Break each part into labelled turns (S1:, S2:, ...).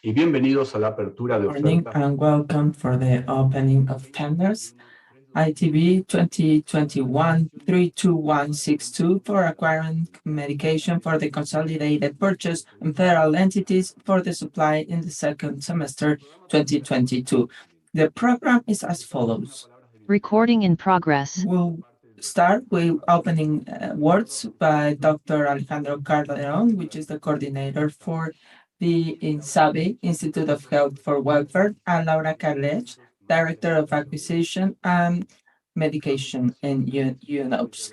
S1: y bienvenidos a la apertura de
S2: Morning
S1: ofertas.
S2: and welcome for the opening of tenders. ITB 2021-32162 for acquiring medication for the consolidated purchase and federal entities for the supply in the second semester 2022. The program is as follows.
S3: Recording in progress.
S2: We'll start with opening words by Dr. Alejandro Hernandez, which is the coordinator for the INSABI, Institute of Health for Welfare, and Laura Carlech, Director of Acquisition and Medication in UNOPS.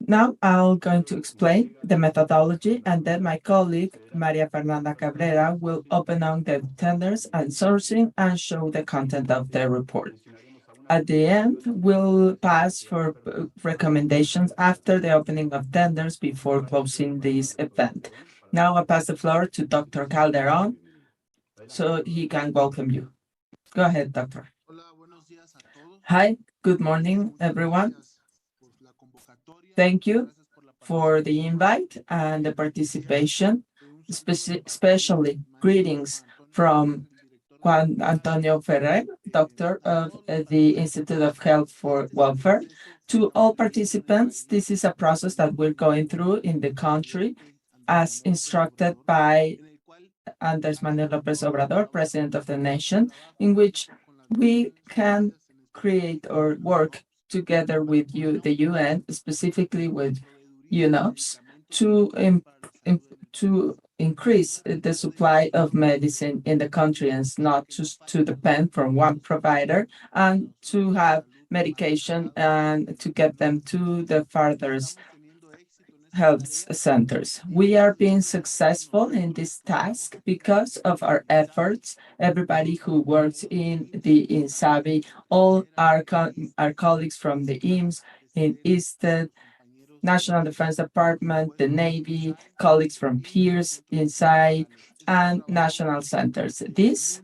S2: Now I'm going to explain the methodology, and then my colleague, Maria Fernanda Cabrera, will open on the tenders and sourcing and show the content of the report. At the end, we'll pass for recommendations after the opening of tenders before closing this event. Now I pass the floor to Dr. Calderon so he can welcome you. Go ahead, Doctor. Hi, good morning, everyone. Thank you for the invite and the participation, especially greetings from Juan Antonio Ferrer, Doctor of the Institute of Health for Welfare. To all participants, this is a process that we're going through in the country as instructed by Andrés Manuel López Obrador, President of the Nation, in which we can create or work together with the UN, specifically with UNOPS, to increase the supply of medicine in the country and not just to depend from one provider, and to have medication and to get them to the farthest health centers. We are being successful in this task because of our efforts. Everybody who works in the INSABI, all our colleagues from the IMSS, in ISTED, National Defense Department, the Navy, colleagues from peers inside, and national centers. This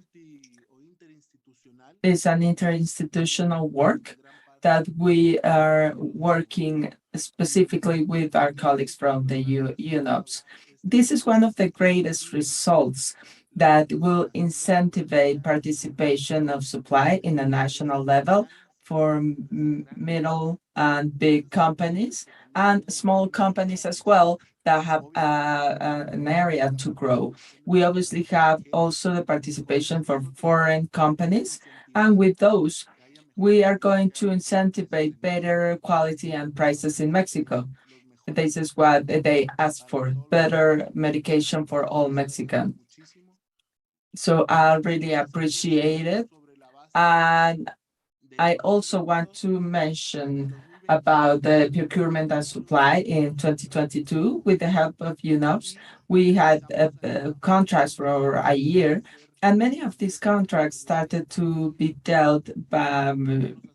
S2: is an interinstitutional work that we are working specifically with our colleagues from the UNOPS. This is one of the greatest results that will incentivize participation of supply in a national level for middle and big companies and small companies as well that have an area to grow. We obviously have also the participation for foreign companies, and with those, we are going to incentivize better quality and prices in Mexico. This is what they ask for, better medication for all Mexicans. So I really appreciate it. And I also want to mention about the procurement and supply in 2022. With the help of UNOPS, we had contracts for a year, and many of these contracts started to be dealt by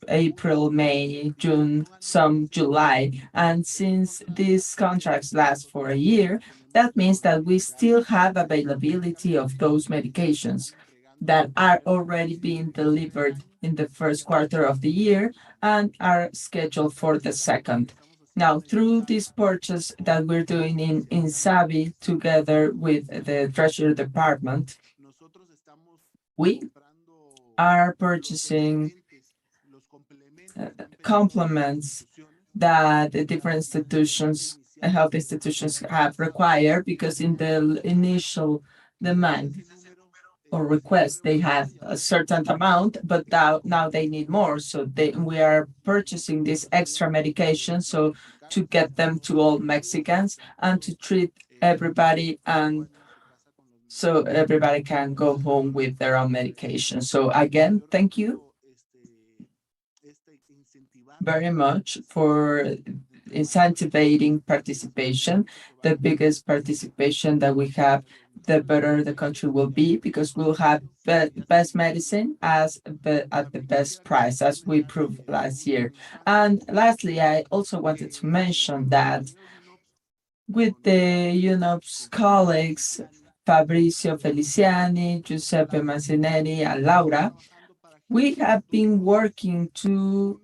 S2: April, May, June, some July. And since these contracts last for a year, that means that we still have availability of those medications that are already being delivered in the first quarter of the year and are scheduled for the second. Now, through this purchase that we're doing in INSABI together with the Treasury Department, we are purchasing complements that the different institutions, health institutions have required, because in the initial demand or request, they have a certain amount, but now they need more. So we are purchasing this extra medication so to get them to all Mexicans and to treat everybody, and so everybody can go home with their own medication. So again, thank you very much for incentivizing participation. The biggest participation that we have, the better the country will be, because we'll have best medicine at the best price, as we proved last year. And lastly, I also wanted to mention that with the UNOPS colleagues, Fabrizio Feliciani, Giuseppe Mancinelli, and Laura, we have been working to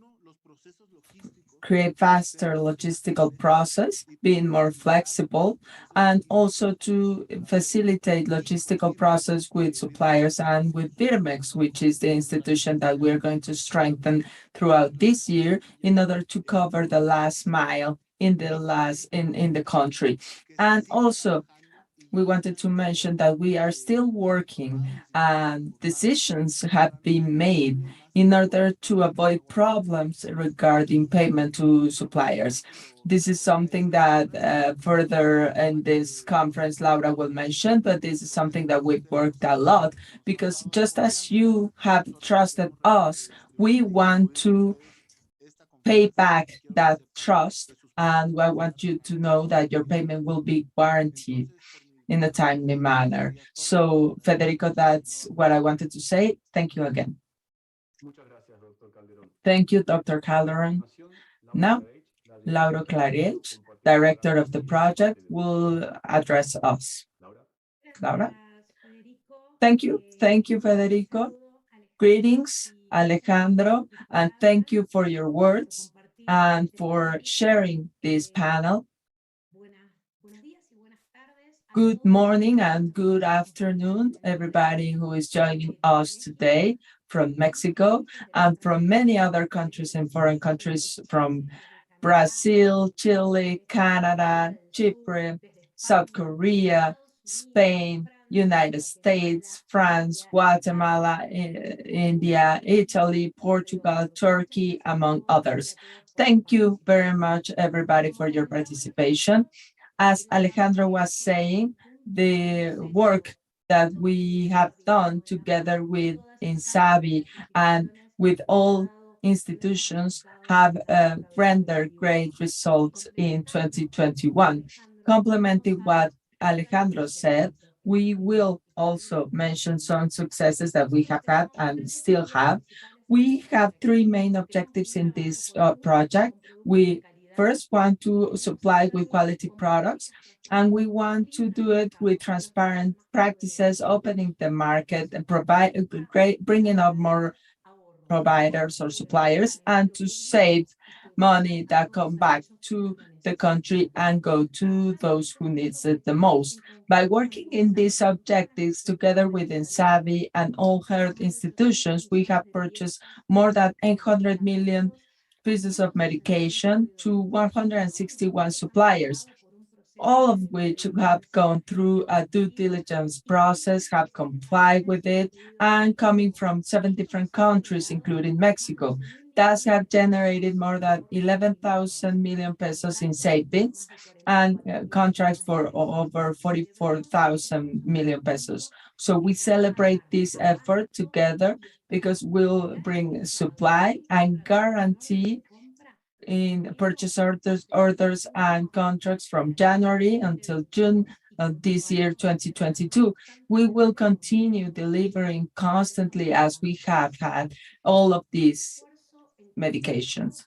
S2: create faster logistical process, being more flexible, and also to facilitate logistical process with suppliers and with Birmex, which is the institution that we're going to strengthen throughout this year in order to cover the last mile in the country. And also, we wanted to mention that we are still working and decisions have been made in order to avoid problems regarding payment to suppliers. This is something that further in this conference Laura will mention, but this is something that we've worked a lot because just as you have trusted us, we want to pay back that trust, and I want you to know that your payment will be guaranteed in a timely manner. So, Federico, that's what I wanted to say. Thank you again. Thank you, Dr. Calderon. Now, Laura Claret, Director of the project, will address us. Laura? Thank you. Thank you, Federico. Greetings, Alejandro, and thank you for your words and for sharing this panel. Good morning and good afternoon, everybody who is joining us today from Mexico and from many other countries and foreign countries from Brazil, Chile, Canada, Chipre, South Korea, Spain, United States, France, Guatemala, India, Italy, Portugal, Turkey, among others. Thank you very much, everybody, for your participation. As Alejandro was saying, the work that we have done together with INSABI and with all institutions have rendered great results in 2021. Complementing what Alejandro said, we will also mention some successes that we have had and still have. We have three main objectives in this project. We first want to supply with quality products, and we want to do it with transparent practices, opening the market and bringing up more providers or suppliers, and to save money that come back to the country and go to those who needs it the most. By working in these objectives together with INSABI and all health institutions, we have purchased more than 800 million pieces of medication to 161 suppliers, all of which have gone through a due diligence process, have complied with it, and coming from 7 different countries, including Mexico. Thus have generated more than 11,000 million pesos in savings and contracts for over 44,000 million pesos. So we celebrate this effort together because we'll bring supply and guarantee in purchase orders and contracts from January until June of this year, 2022. We will continue delivering constantly as we have had all of these medications.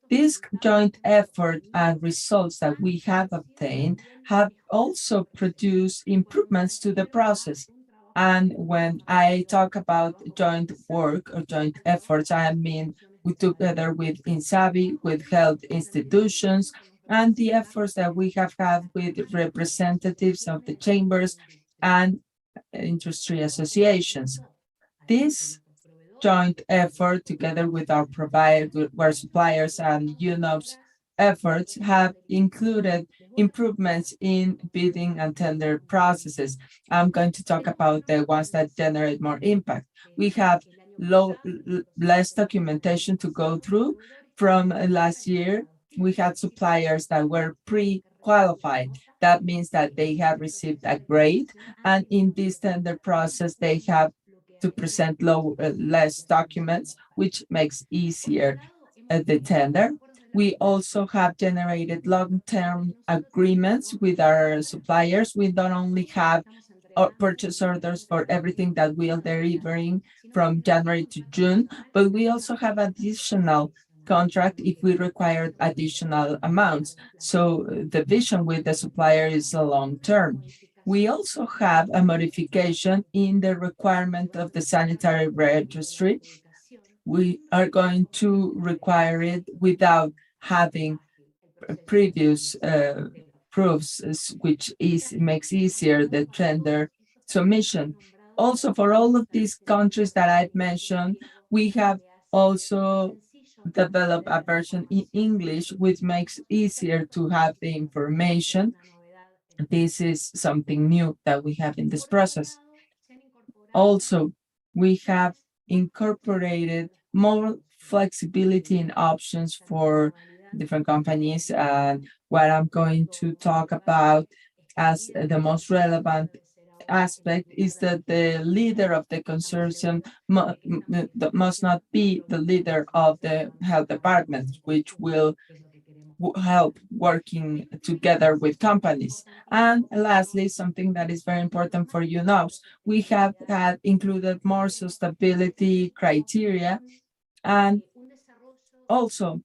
S2: This joint effort and results that we have obtained have also produced improvements to the process. And when I talk about joint work or joint efforts, I mean we together with INSABI, with health institutions, and the efforts that we have had with representatives of the chambers and industry associations. This joint effort together with our suppliers and UNOPS efforts have included improvements in bidding and tender processes. I'm going to talk about the ones that generate more impact. We have less documentation to go through. From last year, we had suppliers that were pre-qualified. That means that they have received a grade, and in this tender process, they have to present less documents, which makes easier the tender. We also have generated long-term agreements with our suppliers. We don't only have purchase orders for everything that we are delivering from January to June, but we also have additional contract if we require additional amounts. So the vision with the supplier is a long term. We also have a modification in the requirement of the sanitary registry. We are going to require it without having previous proofs, which makes easier the tender submission. Also, for all of these countries that I've mentioned, we have also developed a version in English, which makes easier to have the information. This is something new that we have in this process. Also, we have incorporated more flexibility in options for different companies. And what I'm going to talk about as the most relevant aspect is that the leader of the consortium must not be the leader of the health department, which will help working together with companies. And lastly, something that is very important for UNOPS, we have had included more sustainability criteria and also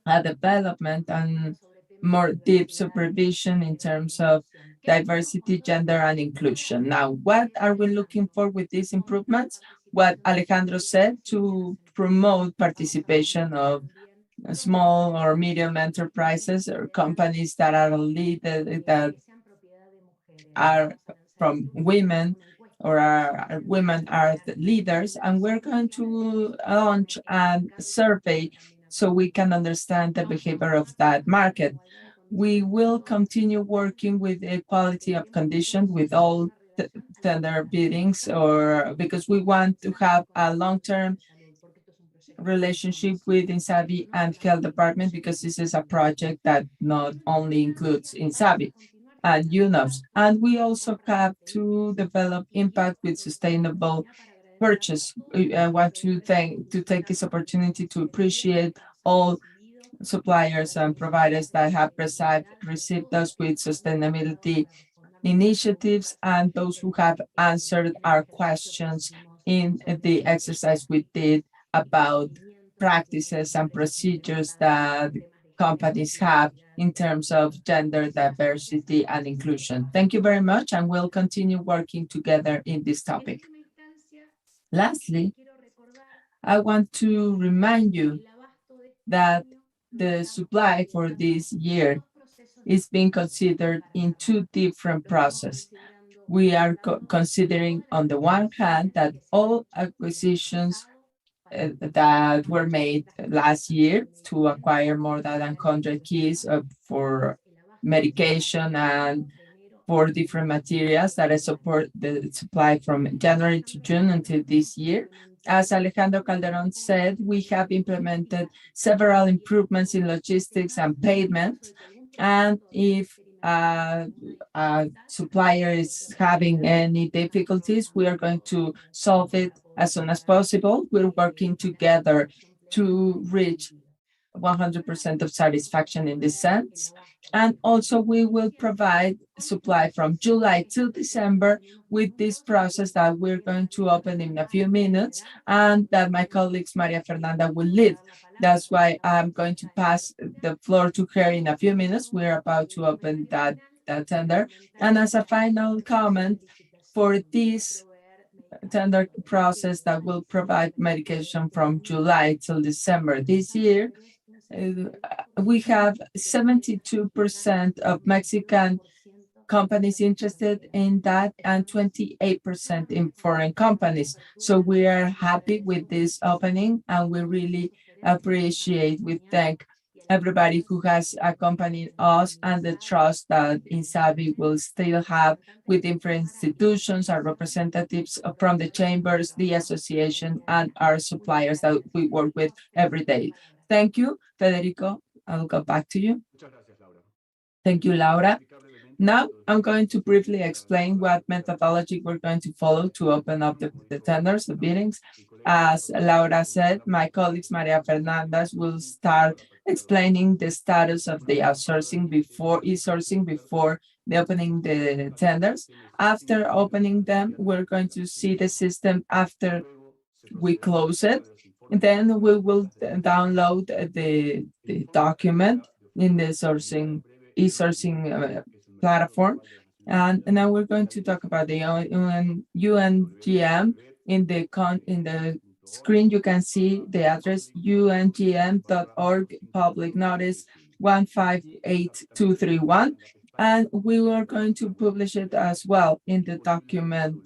S2: a development and more deep supervision in terms of diversity, gender, and inclusion. Now, what are we looking for with these improvements? What Alejandro said, to promote participation of small or medium enterprises or companies that are leaded, that are from women or women are the leaders. And we're going to launch a survey so we can understand the behavior of that market. We will continue working with equality of conditions with all tender biddings, or because we want to have a long-term relationship with INSABI and Health Department, because this is a project that not only includes INSABI and UNOPS. And we also have to develop impact with sustainable purchase. I want to take this opportunity to appreciate all suppliers and providers that have received us with sustainability initiatives and those who have answered our questions in the exercise we did about practices and procedures that companies have in terms of gender diversity and inclusion. Thank you very much, and we'll continue working together in this topic. Lastly, I want to remind you that the supply for this year is being considered in two different processes. We are considering, on the one hand, that all acquisitions that were made last year to acquire more than 100 keys for medication and for different materials that support the supply from January to June until this year. As Alejandro Calderon said, we have implemented several improvements in logistics and payment. And if a supplier is having any difficulties, we are going to solve it as soon as possible. We're working together to reach 100% of satisfaction in this sense. And also we will provide supply from July to December with this process that we're going to open in a few minutes, and that my colleagues Maria Fernanda will lead. That's why I'm going to pass the floor to her in a few minutes. We're about to open that tender. And as a final comment, for this tender process that will provide medication from July till December this year, we have 72% of Mexican companies interested in that and 28% in foreign companies. So we are happy with this opening, and we really appreciate, we thank everybody who has accompanied us and the trust that INSABI will still have with different institutions, our representatives from the chambers, the association, and our suppliers that we work with every day. Thank you, Federico. I'll go back to you. Thank you, Laura. Now, I'm going to briefly explain what methodology we're going to follow to open up the tenders, the biddings. As Laura said, my colleagues Maria Fernandez will start explaining the status of the outsourcing e-sourcing before the opening the tenders. After opening them, we're going to see the system after we close it. And then we will download the document in the e-sourcing platform. And now we're going to talk about the UNGM in the screen, you can see the address ungm.org public notice 158231. And we are going to publish it as well in the document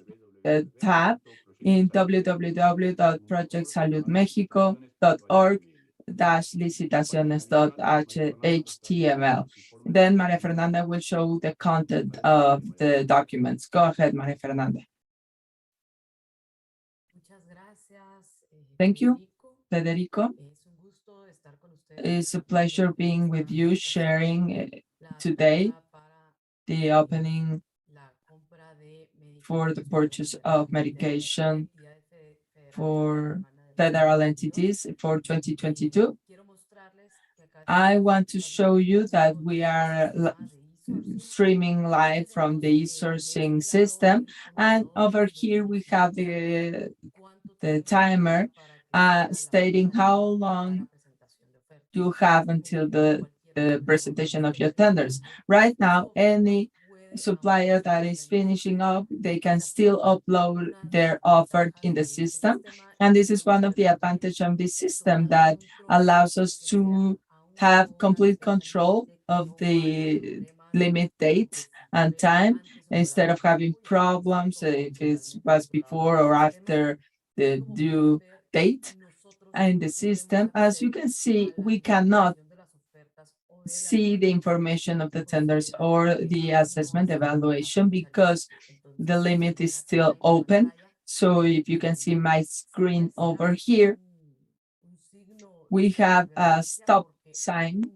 S2: tab in www.projectsaludmexico.org-licitaciones.html. Then Maria Fernanda will show the content of the documents. Go ahead, Maria Fernanda. Thank you, Federico. It's a pleasure being with you, sharing today the opening for the purchase of medication for federal entities for 2022. I want to show you that we are streaming live from the e-sourcing system, and over here we have the timer stating how long you have until the presentation of your tenders. Right now, any supplier that is finishing up, they can still upload their offer in the system. And this is one of the advantages of this system that allows us to have complete control of the limit date and time instead of having problems if it was before or after the due date. In the system, as you can see, we cannot see the information of the tenders or the assessment evaluation because the limit is still open. So if you can see my screen over here, we have a stop sign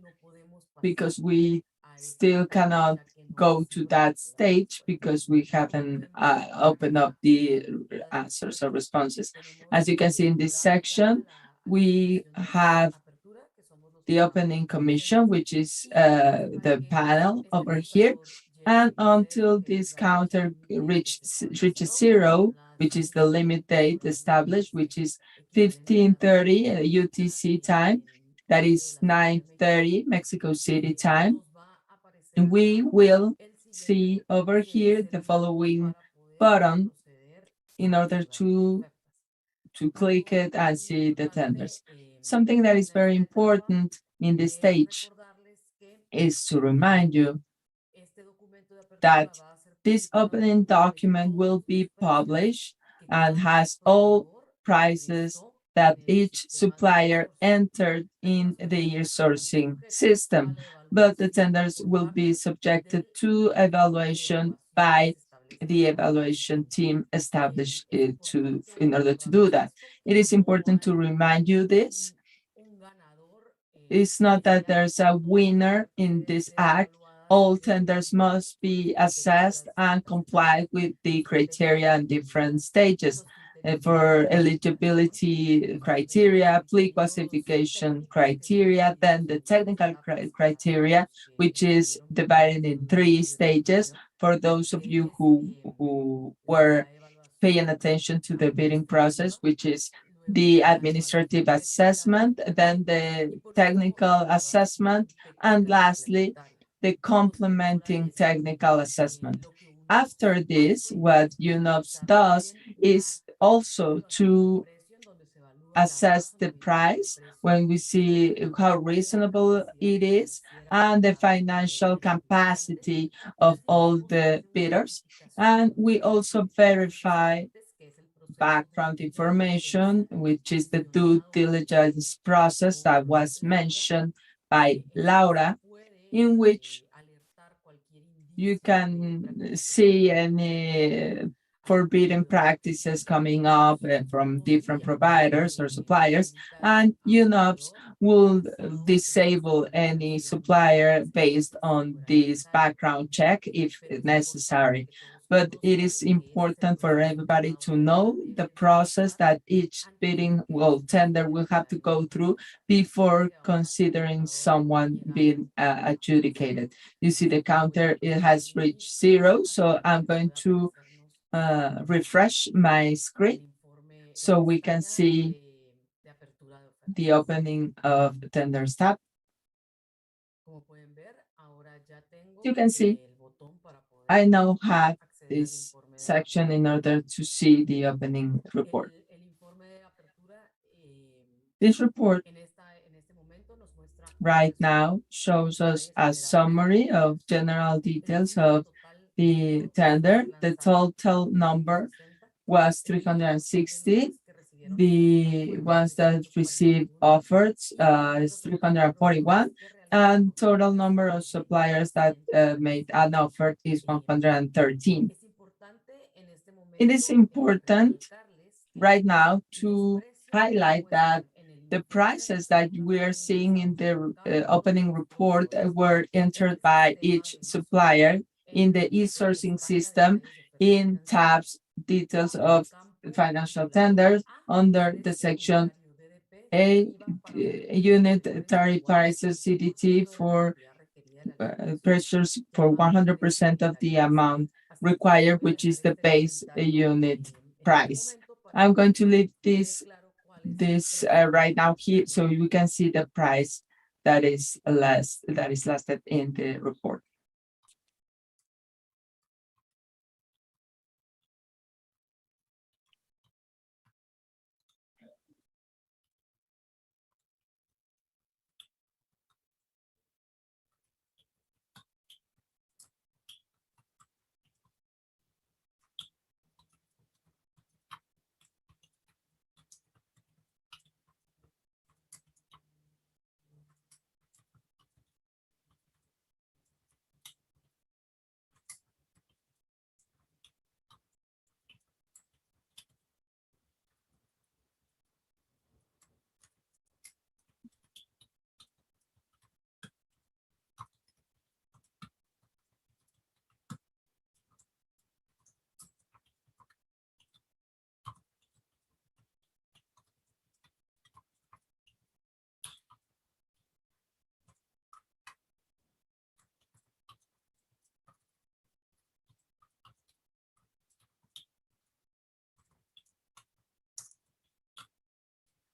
S2: because we still cannot go to that stage because we haven't opened up the answers or responses. As you can see in this section, we have the opening commission, which is the panel over here. And until this counter reaches zero, which is the limit date established, which is 15:30 UTC time, that is 9:30 Mexico City time. And we will see over here the following button in order to click it and see the tenders. Something that is very important in this stage is to remind you that this opening document will be published and has all prices that each supplier entered in the e-sourcing system, but the tenders will be subjected to evaluation by the evaluation team established in order to do that. It is important to remind you this. It's not that there's a winner in this act. All tenders must be assessed and comply with the criteria in different stages. For eligibility criteria, pre-classification criteria, then the technical criteria, which is divided in 3 stages. For those of you who were paying attention to the bidding process, which is the administrative assessment, then the technical assessment, and lastly, the complementing technical assessment. After this, what UNOPS does is also to assess the price when we see how reasonable it is and the financial capacity of all the bidders. And we also verify background information, which is the due diligence process that was mentioned by Laura, in which you can see any forbidden practices coming up from different providers or suppliers, and UNOPS will disable any supplier based on this background check if necessary. But it is important for everybody to know the process that each bidding tender will have to go through before considering someone being adjudicated. You see the counter, it has reached 0, so I'm going to refresh my screen so we can see the opening of the tenders tab. You can see I now have this section in order to see the opening report. This report right now shows us a summary of general details of the tender. The total number was 360. The ones that received offers is 341, and total number of suppliers that made an offer is 113. It is important right now to highlight that the prices that we are seeing in the opening report were entered by each supplier in the e-sourcing system in tabs details of financial tenders under the section A unit tariff prices CDT for pressures for 100% of the amount required, which is the base unit price. I'm going to leave this right now here so you can see the price that is listed in the report.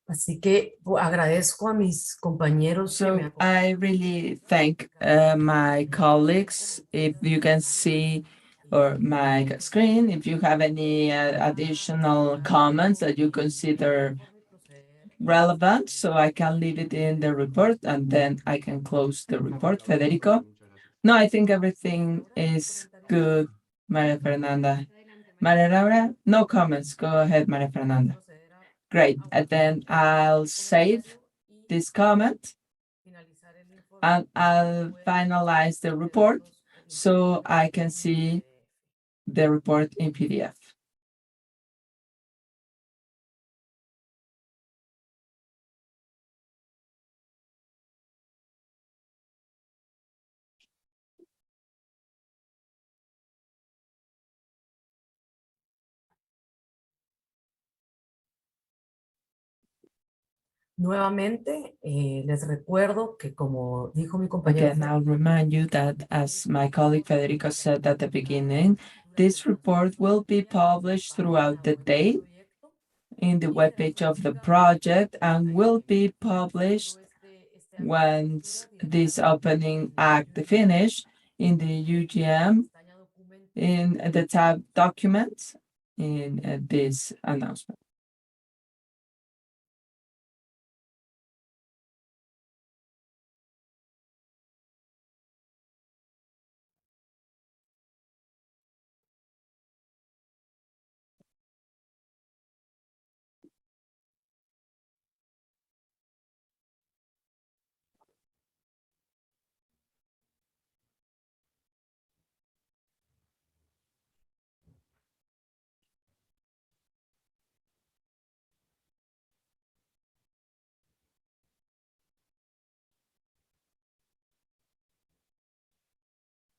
S4: Así que agradezco a mis compañeros.
S2: So I really thank my colleagues. If you can see or my screen, if you have any additional comments that you consider relevant, so I can leave it in the report and then I can close the report. Federico? No, I think everything is good, Maria Fernanda. Maria Laura? No comments. Go ahead, Maria Fernanda. Great. And then I'll save this comment and I'll finalize the report so I can see the report in PDF.
S4: Nuevamente, les recuerdo que como dijo mi compañero.
S2: Again, I'll remind you that as my colleague Federico said at the beginning, this report will be published throughout the day in the webpage of the project and will be published once this opening act finish in the UGM in the tab documents in this announcement.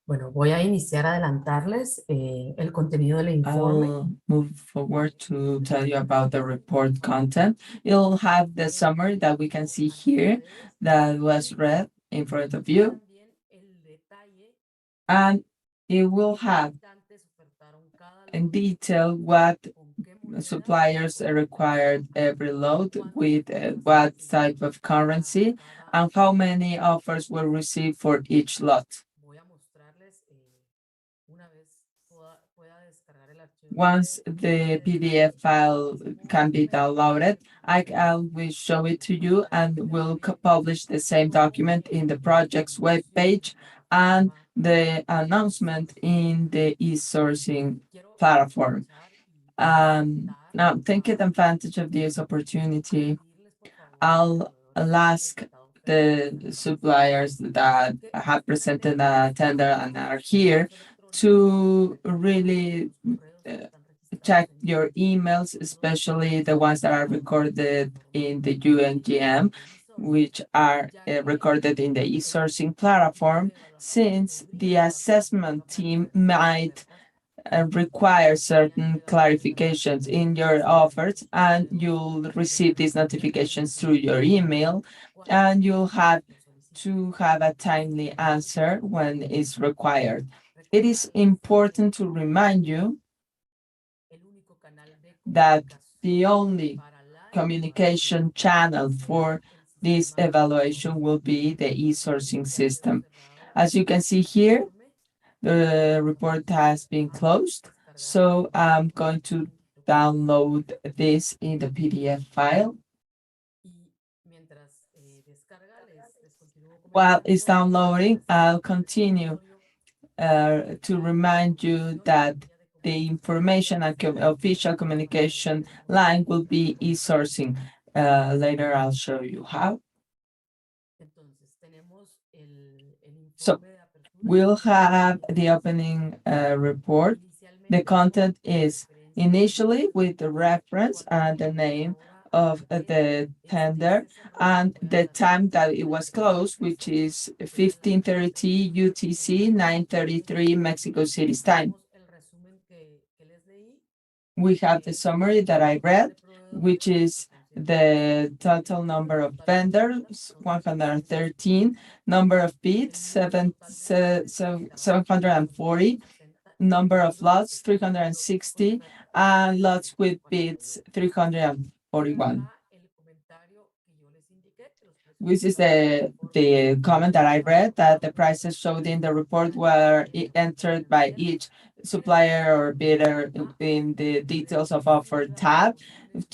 S4: Bueno, voy a iniciar a adelantarles el contenido del informe.
S2: I'll move forward to tell you about the report content. It'll have the summary that we can see here that was read in front of you. And it will have in detail what suppliers required every load with what type of currency and how many offers were received for each lot. Once the PDF file can be downloaded, I will show it to you and will publish the same document in the project's webpage and the announcement in the e-sourcing platform. Now, taking advantage of this opportunity, I'll ask the suppliers that have presented a tender and are here to really check your emails, especially the ones that are recorded in the UNGM, which are recorded in the e-sourcing platform, since the assessment team might require certain clarifications in your offers, and you'll receive these notifications through your email, and you'll have to have a timely answer when it's required. It is important to remind you that the only communication channel for this evaluation will be the e-sourcing system. As you can see here, the report has been closed, so I'm going to download this in the PDF file. While it's downloading, I'll continue to remind you that the information and official communication line will be e-sourcing. Later, I'll show you how. So we'll have the opening report. The content is initially with the reference and the name of the tender and the time that it was closed, which is 15:30 UTC, 9:33 Mexico City's time. We have the summary that I read, which is the total number of vendors, 113, number of bids, 740, number of lots, 360, and lots with bids, 341. This is the comment that I read, that the prices showed in the report were entered by each supplier or bidder in the details of offer tab.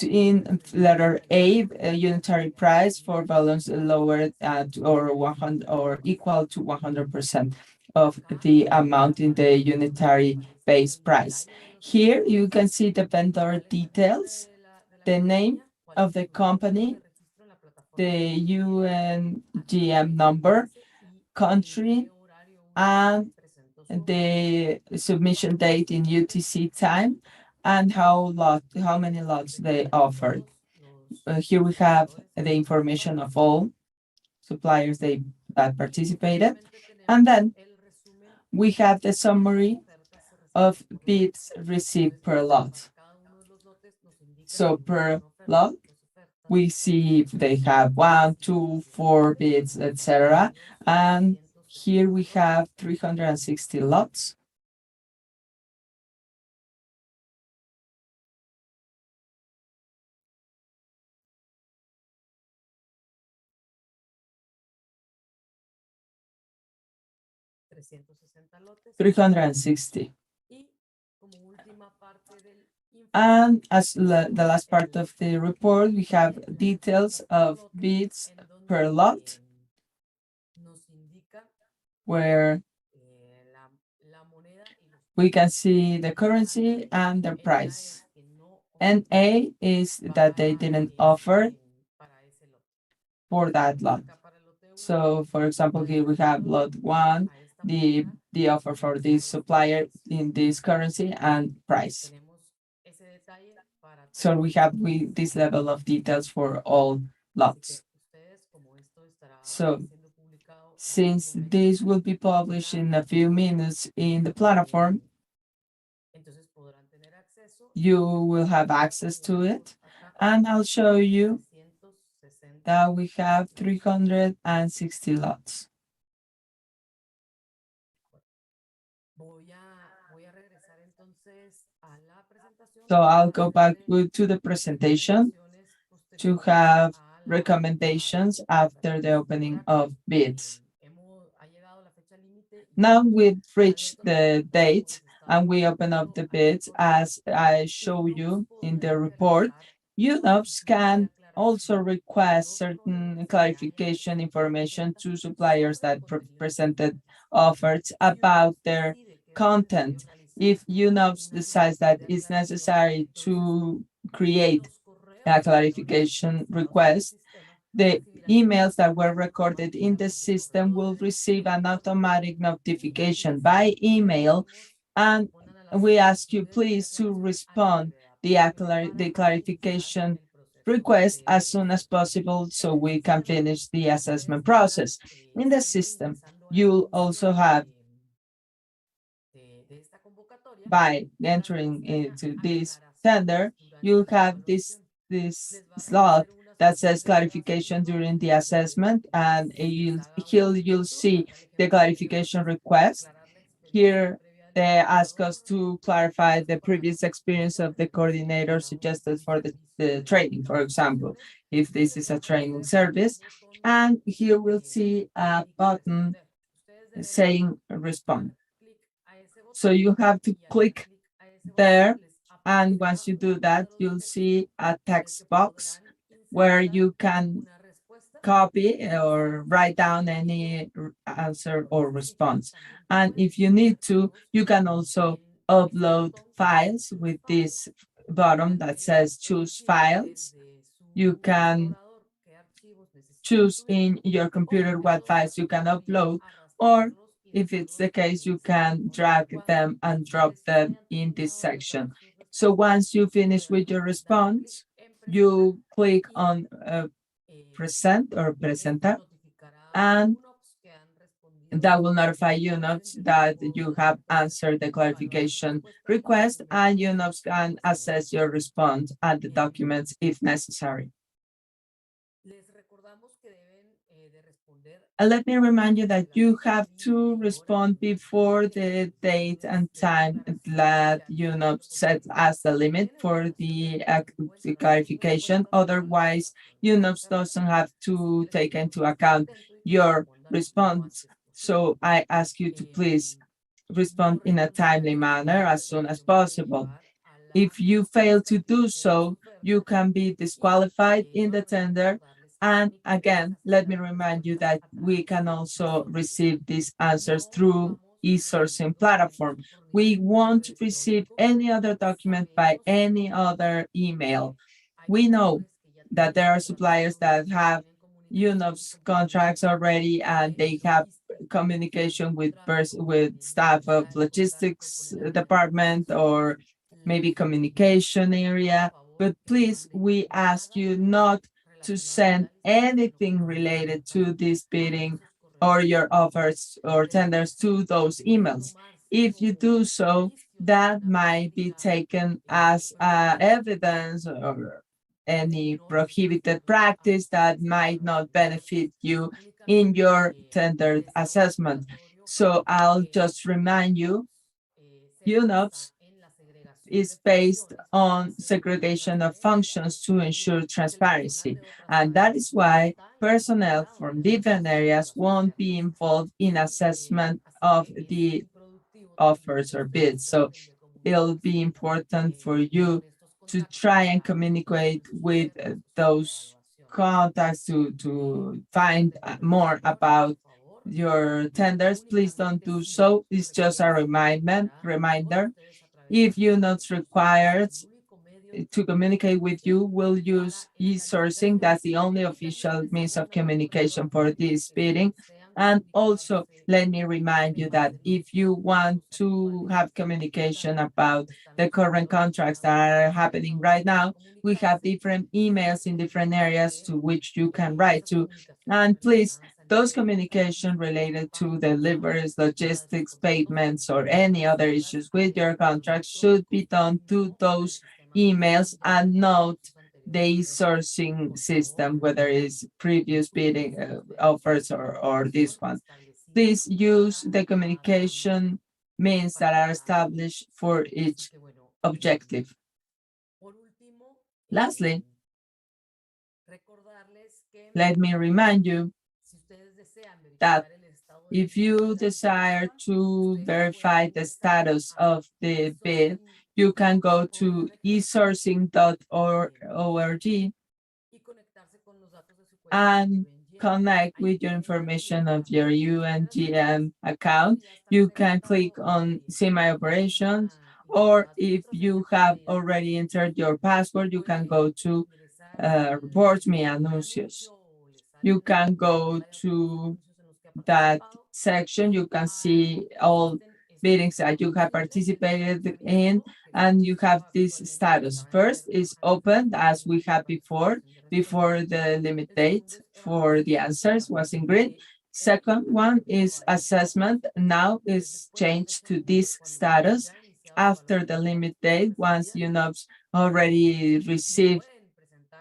S2: In letter A, a unitary price for volumes lower at or 100 or equal to 100% of the amount in the unitary base price. Here you can see the vendor details, the name of the company, the UNGM number, country, and the submission date in UTC time, and how many lots they offered. Here we have the information of all suppliers that participated, and then we have the summary of bids received per lot. So per lot, we see if they have 1, 2, 4 bids, etc. And here we have 360 lots. $360. And as the last part of the report, we have details of bids per lot, where we can see the currency and the price. NA is that they didn't offer for that lot. So, for example, here we have lot 1, the offer for this supplier in this currency and price. So we have this level of details for all lots. So since this will be published in a few minutes in the platform, you will have access to it. And I'll show you that we have 360 lots. So I'll go back to the presentation to have recommendations after the opening of bids. Now we've reached the date and we open up the bids. As I show you in the report, UNOPS can also request certain clarification information to suppliers that presented offers about their content. If UNOPS decides that it's necessary to create a clarification request, the emails that were recorded in the system will receive an automatic notification by email, and we ask you please to respond the clarification request as soon as possible so we can finish the assessment process. In the system, you'll also have, by entering into this tender, you'll have this slot that says clarification during the assessment, and you'll see the clarification request. Here, they ask us to clarify the previous experience of the coordinator suggested for the training, for example, if this is a training service. And here we'll see a button saying respond. So you have to click there, and once you do that, you'll see a text box where you can copy or write down any answer or response. And if you need to, you can also upload files with this button that says choose files. You can choose in your computer what files you can upload, or if it's the case, you can drag them and drop them in this section. So once you finish with your response, you click on present or presenta, and that will notify UNOPS that you have answered the clarification request, and UNOPS can assess your response and the documents if necessary. And let me remind you that you have to respond before the date and time that UNOPS set as the limit for the clarification. Otherwise, UNOPS doesn't have to take into account your response. So I ask you to please respond in a timely manner as soon as possible. If you fail to do so, you can be disqualified in the tender. And again, let me remind you that we can also receive these answers through e-sourcing platform. We won't receive any other document by any other email. We know that there are suppliers that have UNOPS contracts already, and they have communication with staff of logistics department or maybe communication area. But please, we ask you not to send anything related to this bidding or your offers or tenders to those emails. If you do so, that might be taken as evidence or any prohibited practice that might not benefit you in your tender assessment. So I'll just remind you, UNOPS is based on segregation of functions to ensure transparency. And that is why personnel from different areas won't be involved in assessment of the offers or bids. So it'll be important for you to try and communicate with those contacts to find more about your tenders. Please don't do so. It's just a reminder. If UNOPS requires to communicate with you, we'll use e-sourcing. That's the only official means of communication for this bidding. And also, let me remind you that if you want to have communication about the current contracts that are happening right now, we have different emails in different areas to which you can write to. And please, those communication related to deliveries, logistics, payments, or any other issues with your contract should be done to those emails and not the sourcing system, whether it's previous bidding offers or this one. Please use the communication means that are established for each objective. Lastly, let me remind you that If you desire to verify the status of the bid, you can go to esourcing.org and connect with your information of your UNGM account. You can click on See My Operations, or if you have already entered your password, you can go to Report Me Anuncios. You can go to that section. You can see all meetings that you have participated in, and you have this status. First is open, as we had before the limit date for the answers was in green. Second one is assessment. Now is changed to this status after the limit date. Once UNOPS already received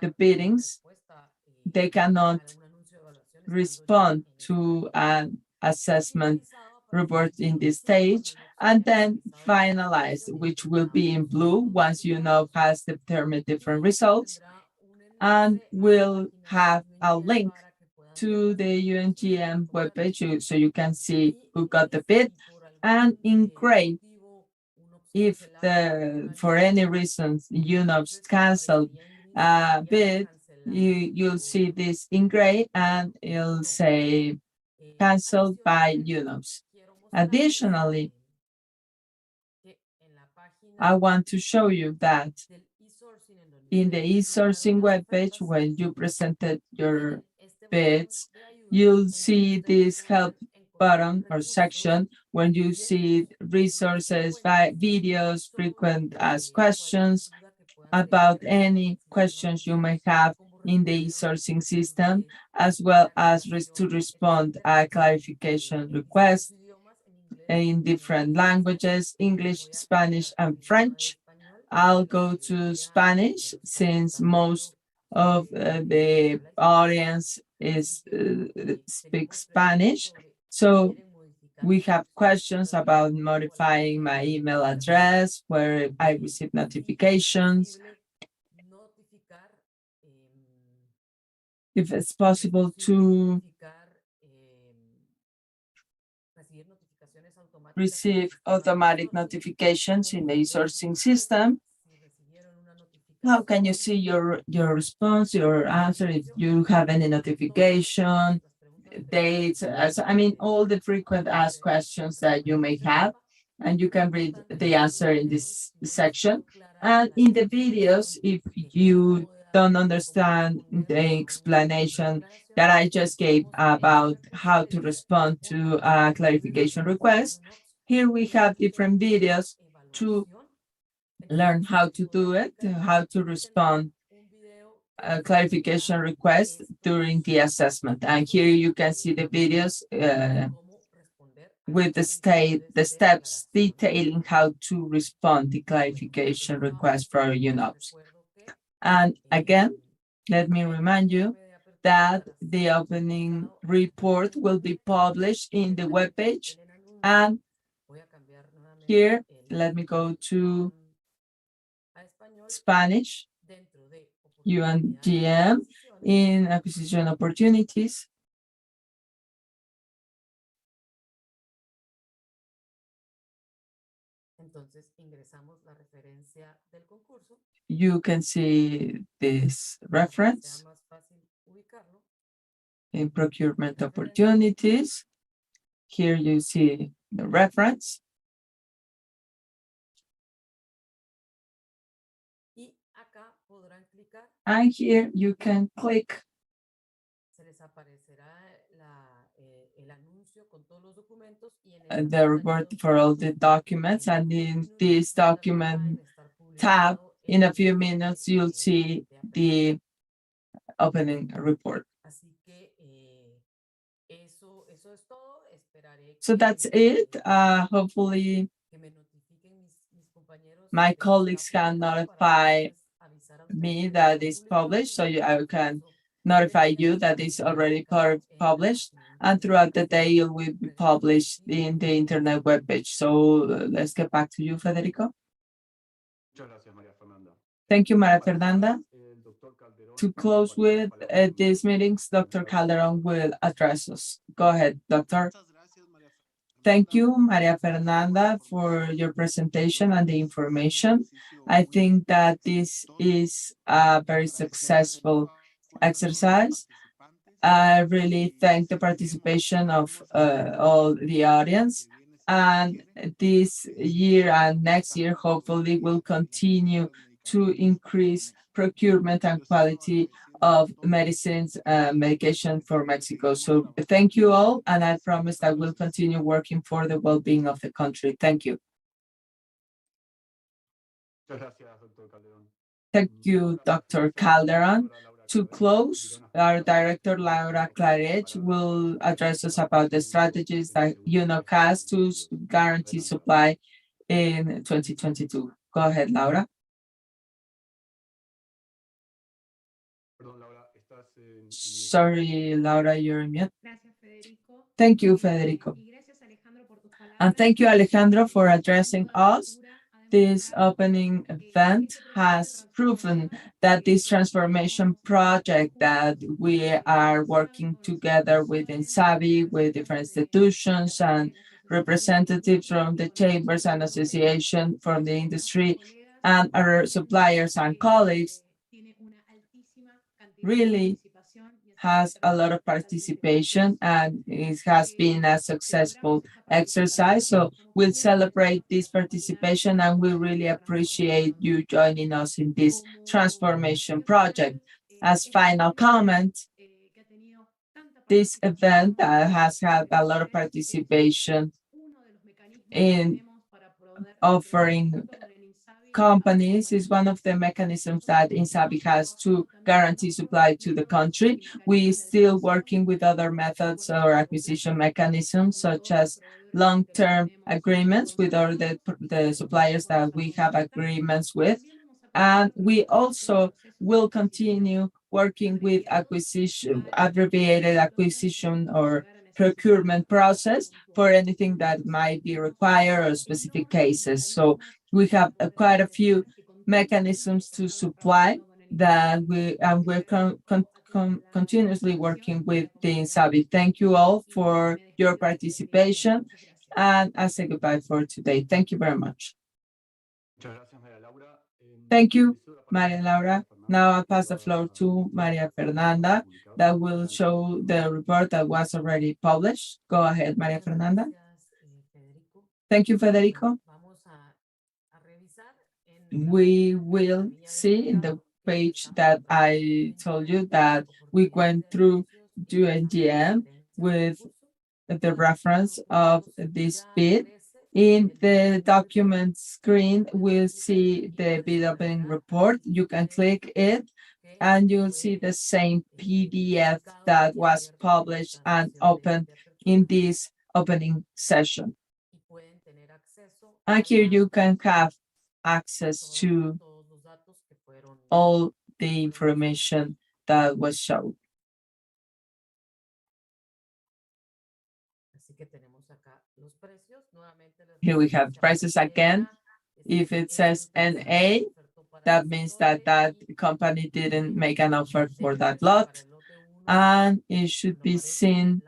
S2: the biddings, they cannot respond to an assessment report in this stage, and then finalize, which will be in blue once UNOPS has determined different results, and will have a link to the UNGM webpage so you can see who got the bid. And in gray, if for any reason UNOPS canceled a bid, you'll see this in gray and it'll say canceled by UNOPS. Additionally, I want to show you that in the e-sourcing webpage, when you presented your bids, you'll see this help button or section when you see resources, videos, frequent asked questions about any questions you may have in the e-sourcing system, as well as to respond a clarification request in different languages, English, Spanish, and French. I'll go to Spanish since most of the audience speaks Spanish. So we have questions about modifying my email address, where I receive notifications. If it's possible to receive automatic notifications in the e-sourcing system. How can you see your response, your answer, if you have any notification, dates, I mean, all the frequent asked questions that you may have, and you can read the answer in this section. And in the videos, if you don't understand the explanation that I just gave about how to respond to a clarification request, here we have different videos to learn how to do it, how to respond a clarification request during the assessment. And here you can see the videos with the steps detailing how to respond the clarification request for UNOPS. And again, let me remind you that the opening report will be published in the webpage. And here, let me go to Spanish, UNGM in acquisition opportunities. You can see this reference in procurement opportunities. Here you see the reference. And here you can click the report for all the documents, and in this document tab, in a few minutes, you'll see the opening report. So that's it. Hopefully, my colleagues can notify me that it's published, so I can notify you that it's already published, and throughout the day it will be published in the internet webpage. So let's get back to you, Federico. Thank you, Maria Fernanda. To close with these meetings, Dr. Calderon will address us. Go ahead, Doctor. Thank you, Maria Fernanda, for your presentation and the information. I think that this is a very successful exercise. I really thank the participation of all the audience. And this year and next year, hopefully, will continue to increase procurement and quality of medicines, medication for Mexico. So thank you all, and I promise that we'll continue working for the well-being of the country. Thank you. Thank you, Dr. Calderon. To close, our director, Laura Claret, will address us about the strategies that UNOPS has to guarantee supply in 2022. Go ahead, Laura. Sorry, Laura, you're on mute. Thank you, Federico. And thank you, Alejandro, for addressing us. This opening event has proven that this transformation project that we are working together with INSABI, with different institutions and representatives from the chambers and association from the industry and our suppliers and colleagues really has a lot of participation, and it has been a successful exercise. So we'll celebrate this participation, and we really appreciate you joining us in this transformation project. As final comment, this event has had a lot of participation in offering companies is one of the mechanisms that INSABI has to guarantee supply to the country. We still working with other methods or acquisition mechanisms, such as long-term agreements with all the suppliers that we have agreements with. And we also will continue working with acquisition, abbreviated acquisition or procurement process for anything that might be required or specific cases. So we have quite a few mechanisms to supply that we're continuously working with the INSABI. Thank you all for your participation, and I say goodbye for today. Thank you very much. Thank you, Maria Laura. Now I'll pass the floor to Maria Fernanda that will show the report that was already published. Go ahead, Maria Fernanda. Thank you, Federico. We will see in the page that I told you that we went through UNGM with the reference of this bid. In the document screen, we'll see the bid opening report. You can click it and you'll see the same PDF that was published and opened in this opening session. And here you can have access to all the information that was shown. Here we have prices again. If it says NA, that means that that company didn't make an offer for that lot. And it should be seen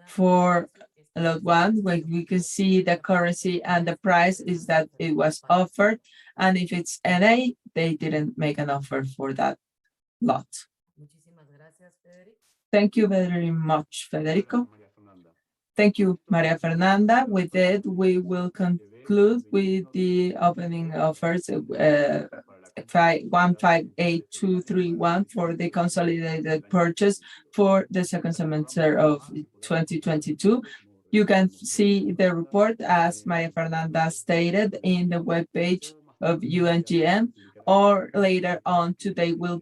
S2: for lot one, where we can see the currency and the price is that it was offered. And if it's NA, they didn't make an offer for that lot. Thank you very much, Federico. Thank you, Maria Fernanda. With that, we will conclude with the opening offers 158231 for the consolidated purchase for the second semester of 2022. You can see the report, as Maria Fernanda stated, in the webpage of UNGM, or later on today we'll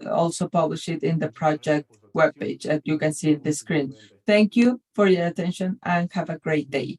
S2: also publish it in the project webpage, as you can see in the screen. Thank you for your attention and have a great day.